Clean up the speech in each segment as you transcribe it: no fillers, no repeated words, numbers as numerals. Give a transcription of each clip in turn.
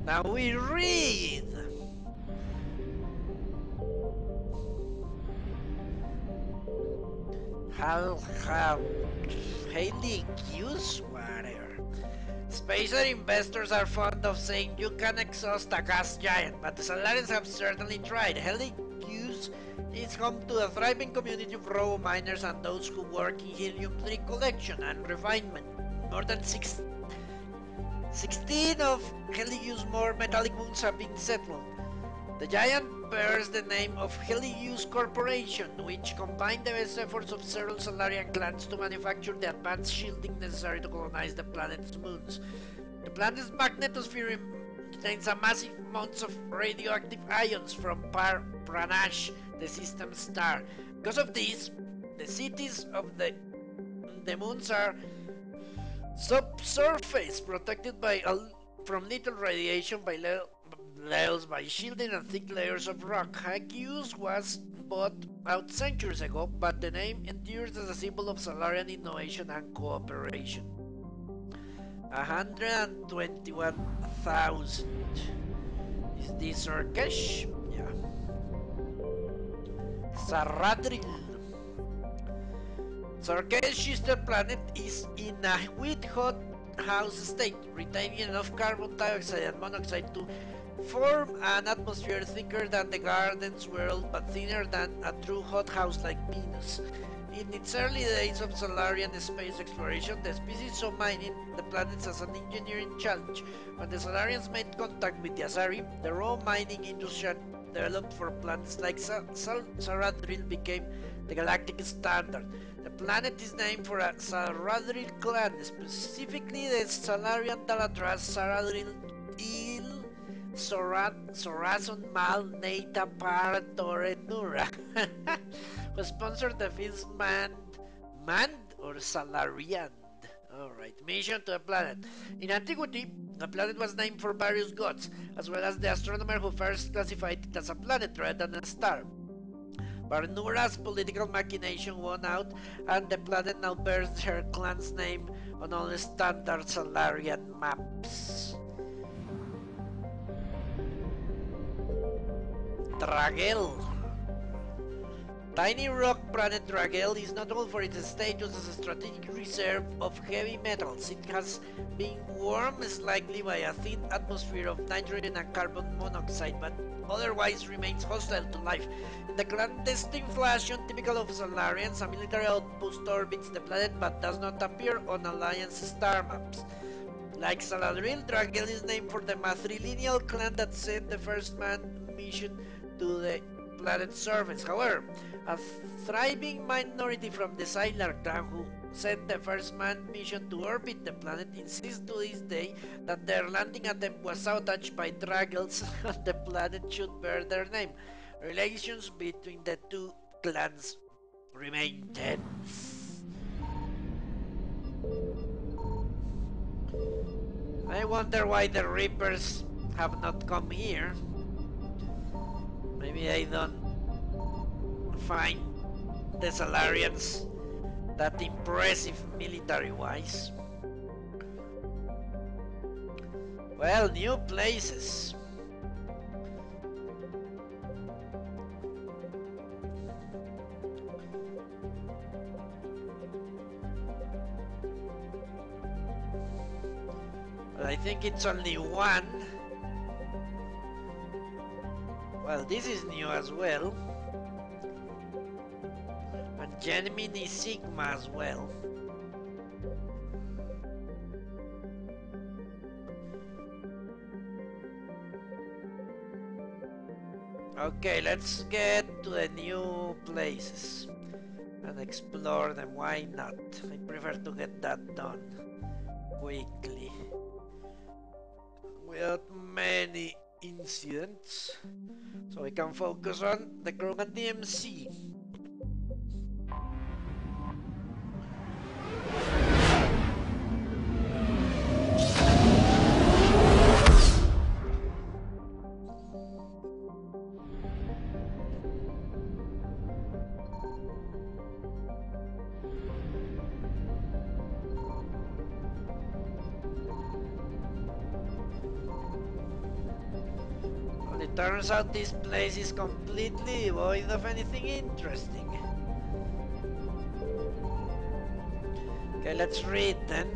Now we read. How Haley Hughes, whatever. Spacer investors are fond of saying you can exhaust a gas giant, but the Solarians have certainly tried. Haley Hughes is home to a thriving community of robo miners and those who work in helium-3 collection and refinement. More than 16 of Helios more metallic moons have been settled. The giant bears the name of Helios Corporation, which combined the best efforts of several Solarian clans to manufacture the advanced shielding necessary to colonize the planet's moons. The planet's magnetosphere contains a massive amounts of radioactive ions from Pranash, the system star. Because of this, the cities of the moons are subsurface, protected by from little radiation by levels by shielding and thick layers of rock. Hagius was bought out centuries ago, but the name endures as a symbol of Solarian innovation and cooperation. 121,000. Is this Urkesh? Yeah. Saradril. Sarkesh's sister planet is in a wheat hot house state, retaining enough carbon dioxide and monoxide to form an atmosphere thicker than the garden's world but thinner than a true hothouse like Venus. In its early days of Solarian space exploration, the species saw mining the planets as an engineering challenge. When the Solarians made contact with the Asari, the raw mining industry developed for planets like Saradril became the galactic standard. The planet is named for a Saradril clan, specifically the Solarian Dalatras Saradril Il Sorazon Mal Neita Par Nura, who sponsored the first manned or Salarian, alright, mission to a planet. In antiquity, the planet was named for various gods, as well as the astronomer who first classified it as a planet rather than a star. Barnura's political machination won out, and the planet now bears her clan's name on all standard Solarian maps. Dragel. Tiny rock planet Dragel is notable for its status as a strategic reserve of heavy metals. It has been warmed slightly by a thin atmosphere of nitrogen and carbon monoxide, but otherwise remains hostile to life. In the clandestine fashion typical of Solarians, a military outpost orbits the planet but does not appear on Alliance star maps. Like Saladril, Dragel is named for the matrilineal clan that sent the first manned mission to the planet's surface. However, a thriving minority from the Sylar clan who sent the first manned mission to orbit the planet insists to this day that their landing attempt was sabotaged by Dragels and the planet should bear their name. Relations between the two clans remain tense. I wonder why the Reapers have not come here. Maybe I don't find the Solarians that impressive military-wise. Well, new places. But I think it's only one. Well, this is new as well. And Gemini Sigma as well. Okay, let's get to the new places and explore them. Why not? I prefer to get that done quickly without many incidents, so I can focus on the crew and DMC. It turns out this place is completely devoid of anything interesting. Okay, let's read then.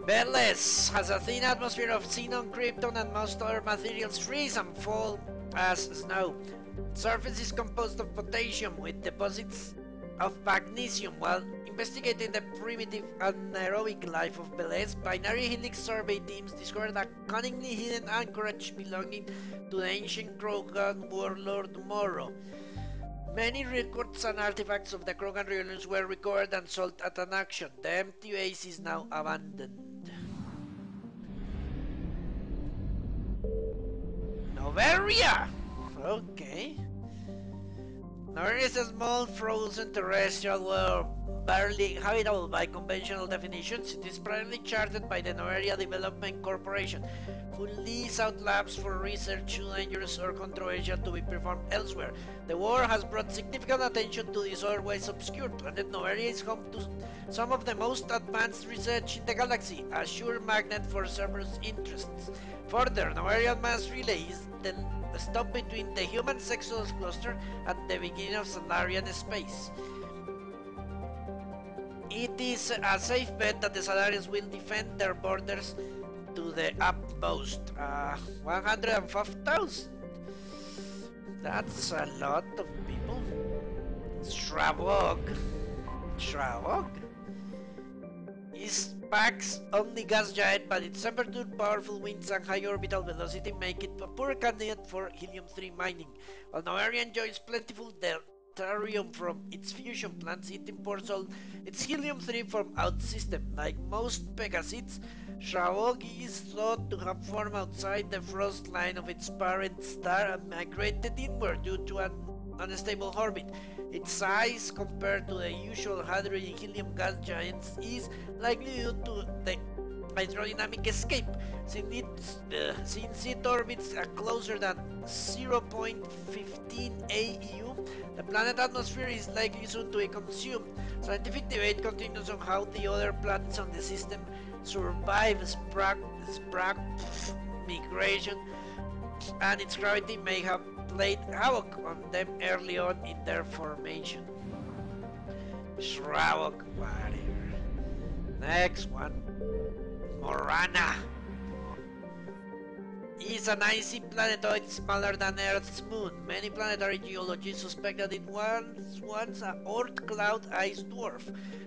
Veles has a thin atmosphere of xenon, krypton, and most other materials freeze and fall as snow. Its surface is composed of potassium with deposits of magnesium. While investigating the primitive anaerobic life of Veles, binary helix survey teams discovered a cunningly hidden anchorage belonging to the ancient Krogan warlord Moro. Many records and artifacts of the Krogan rebellions were recovered and sold at an auction. The empty base is now abandoned. Noveria! Okay. Noveria is a small frozen terrestrial world, barely habitable by conventional definitions. It is primarily charted by the Noveria Development Corporation, who lease out labs for research too dangerous or controversial to be performed elsewhere. The war has brought significant attention to this otherwise obscure planet. Noveria is home to some of the most advanced research in the galaxy, a sure magnet for Cerberus interests. Further, Noveria Mass Relay is the stop between the human sexual cluster and the beginning of Salarian space. It is a safe bet that the Salarians will defend their borders to the utmost. 105,000. That's a lot of people. Stravog is Pax's only gas giant, but its temperature, powerful winds, and high orbital velocity make it a poor candidate for helium-3 mining. While Noveria enjoys plentiful deuterium from its fusion plants, it imports all its helium-3 from out-system. Like most Pegasids, Stravog is thought to have formed outside the frost line of its parent star and migrated inward due to an unstable orbit. Its size, compared to the usual hydrogen-helium gas giants, is likely due to the hydrodynamic escape, since it orbits at closer than 0.15 AEU. The planet's atmosphere is likely soon to be consumed. Scientific debate continues on how the other planets on the system survive sprag migration, and its gravity may have played havoc on them early on in their formation. Stravog, whatever. Next one. Morana is an icy planetoid smaller than Earth's moon. Many planetary geologists suspect that it was once a Oort cloud ice dwarf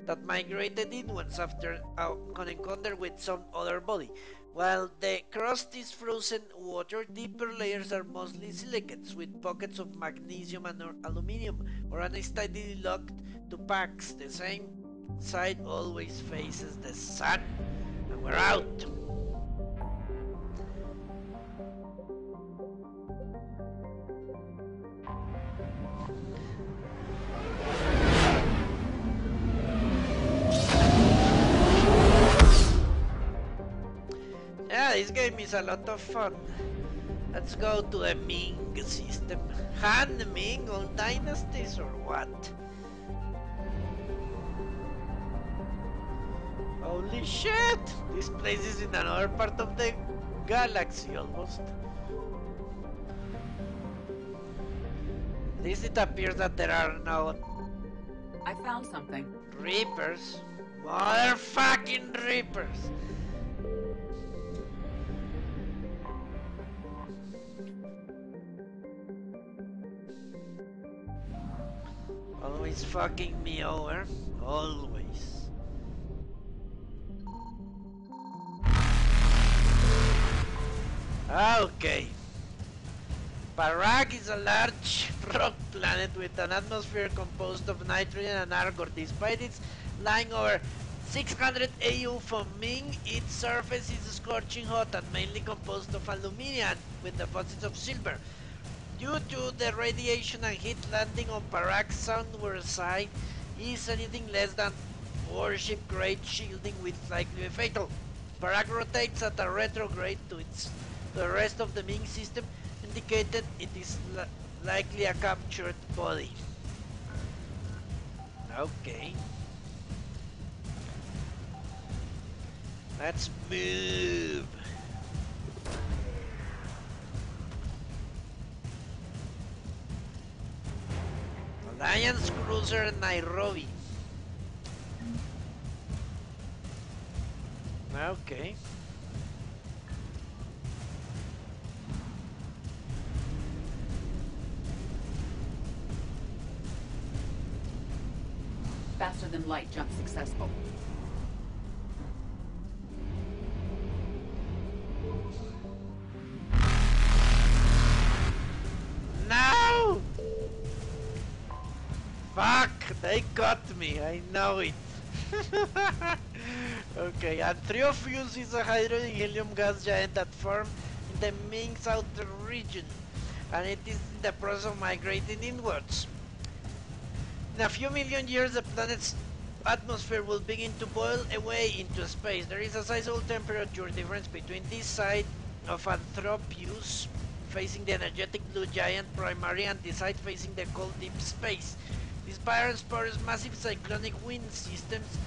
that migrated inwards after an encounter with some other body. While the crust is frozen water, deeper layers are mostly silicates with pockets of magnesium and aluminum. Morana is tightly locked to Pax. The same side always faces the sun. And we're out. Yeah, this game is a lot of fun. Let's go to the Ming system. Han Ming, all dynasties or what? Holy shit! This place is in another part of the galaxy almost. At least it appears that there are no... I found something. Reapers? Motherfucking Reapers! Always fucking me over. Always. Okay. Parag is a large rock planet with an atmosphere composed of nitrogen and argon. Despite its lying over 600 AU from Ming, its surface is scorching hot and mainly composed of aluminium with deposits of silver. Due to the radiation and heat, landing on Parag's southward side is anything less than warship-grade shielding, which likely be fatal. Parag rotates at a retrograde to the rest of the Ming system, indicated it is likely a captured body. Okay. Let's move. Alliance cruiser Nairobi. Okay. Faster than light jump successful. No! Fuck! They got me, I know it. Okay, and Flavius is a hydrogen helium gas giant that formed in the Ming's outer region, and it is in the process of migrating inwards. In a few million years, the planet's atmosphere will begin to boil away into space. There is a sizable temperature difference between this side of Anthropius, facing the energetic blue giant primary, and this side facing the cold deep space. This barren spurs massive cyclonic wind systems.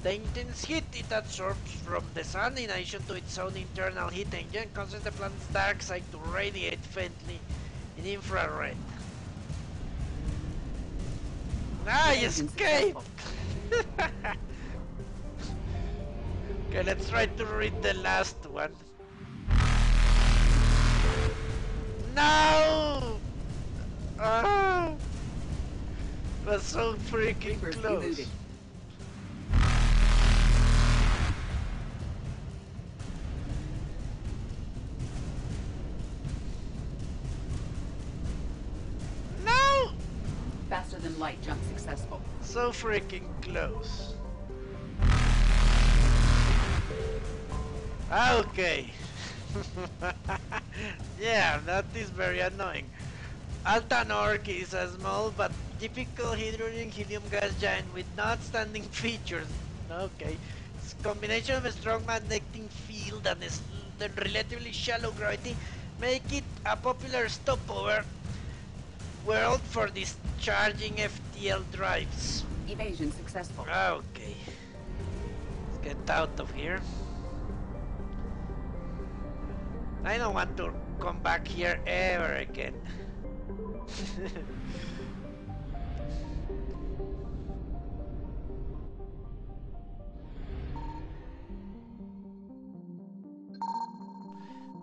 The intense heat it absorbs from the sun, in addition to its own internal heat engine, causes the planet's dark side to radiate faintly in infrared. I escaped! Okay, let's try to read the last one. No! Ah! It was so freaking close. No! Faster than light jump successful. So freaking close. Okay. Yeah, that is very annoying. Altanork is a small but typical hydrogen helium gas giant with no outstanding features. Okay. Its combination of a strong magnetic field and the relatively shallow gravity make it a popular stopover world for discharging FTL drives. Evasion successful. Okay. Let's get out of here. I don't want to come back here ever again.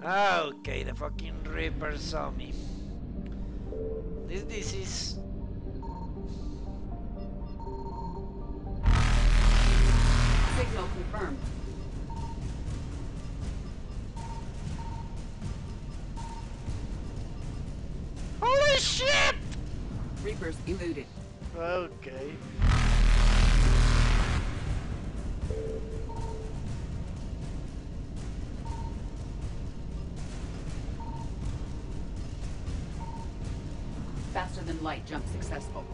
Okay, the fucking Reaper saw me. This is... Signal confirmed. Holy shit! Reapers eluded. Okay. Faster than light jump successful.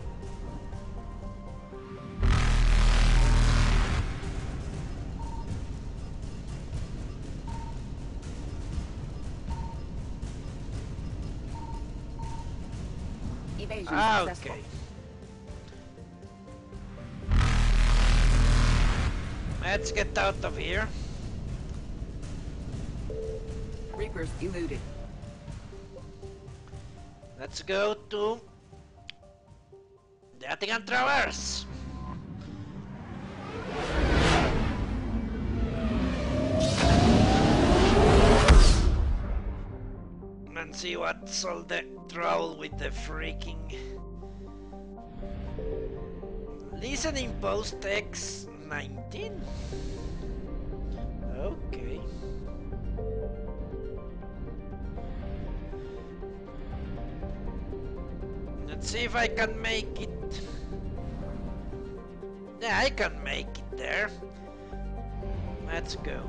Evasion successful. Okay. Let's get out of here. Reapers eluded. Let's go to the Attican Traverse. And see what's all the trouble with the freaking listening post X19. Okay. Let's see if I can make it. Yeah, I can make it there. Let's go.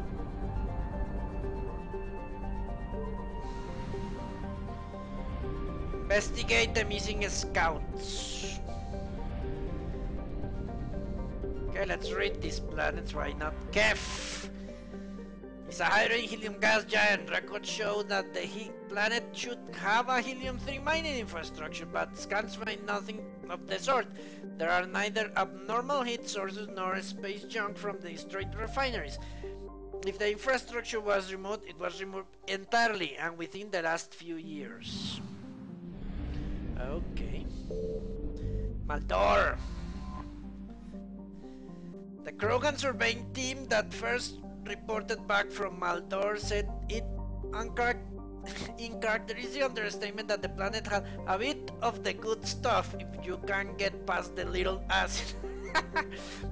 Investigate the missing scouts. Okay, let's read these planets. Why not? Kef is a hydrogen helium gas giant. Records show that the planet should have a helium-3 mining infrastructure, but scans find nothing of the sort. There are neither abnormal heat sources nor space junk from the destroyed refineries. If the infrastructure was removed, it was removed entirely and within the last few years. Okay. Maldor. The Krogan surveying team that first reported back from Maldor said it uncharacteristic understatement that the planet had a bit of the good stuff if you can get past the little acid.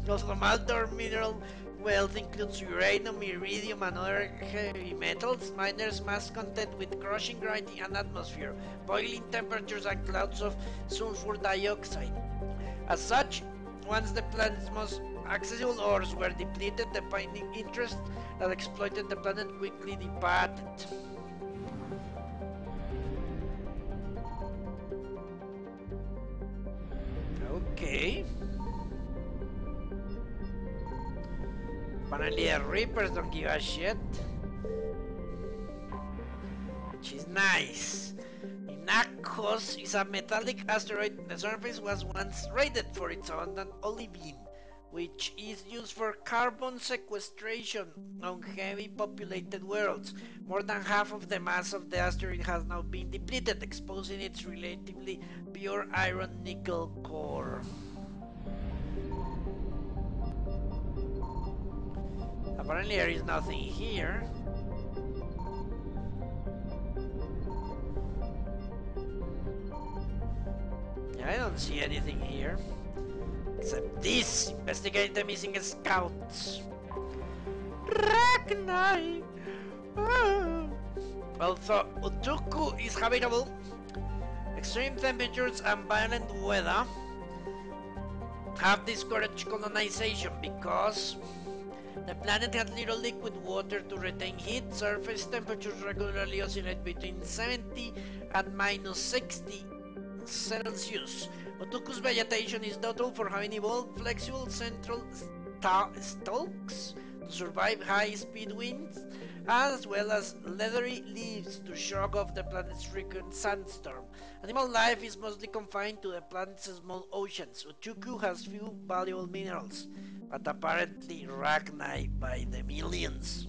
Also, Maldor mineral wealth includes uranium, iridium, and other heavy metals. Miners must contend with crushing, grinding, and atmosphere, boiling temperatures, and clouds of sulfur dioxide. As such, once the planet's most accessible ores were depleted, the mining interest that exploited the planet quickly departed. Okay. Apparently the Reapers don't give a shit. Which is nice. Inachos is a metallic asteroid. The surface was once raided for its abundant olivine, which is used for carbon sequestration on heavy populated worlds. More than half of the mass of the asteroid has now been depleted, exposing its relatively pure iron nickel core. Apparently there is nothing here. Yeah, I don't see anything here. Except this! Investigate the missing scouts. Ragnar! Oh. Although Utuku is habitable, extreme temperatures and violent weather have discouraged colonization because the planet has little liquid water to retain heat. Surface temperatures regularly oscillate between 70 and minus 60 Celsius. Otuku's vegetation is notable for having evolved flexible central stalks to survive high-speed winds, as well as leathery leaves to shrug off the planet's frequent sandstorm. Animal life is mostly confined to the planet's small oceans. Otuku has few valuable minerals, but apparently Ragnar by the millions.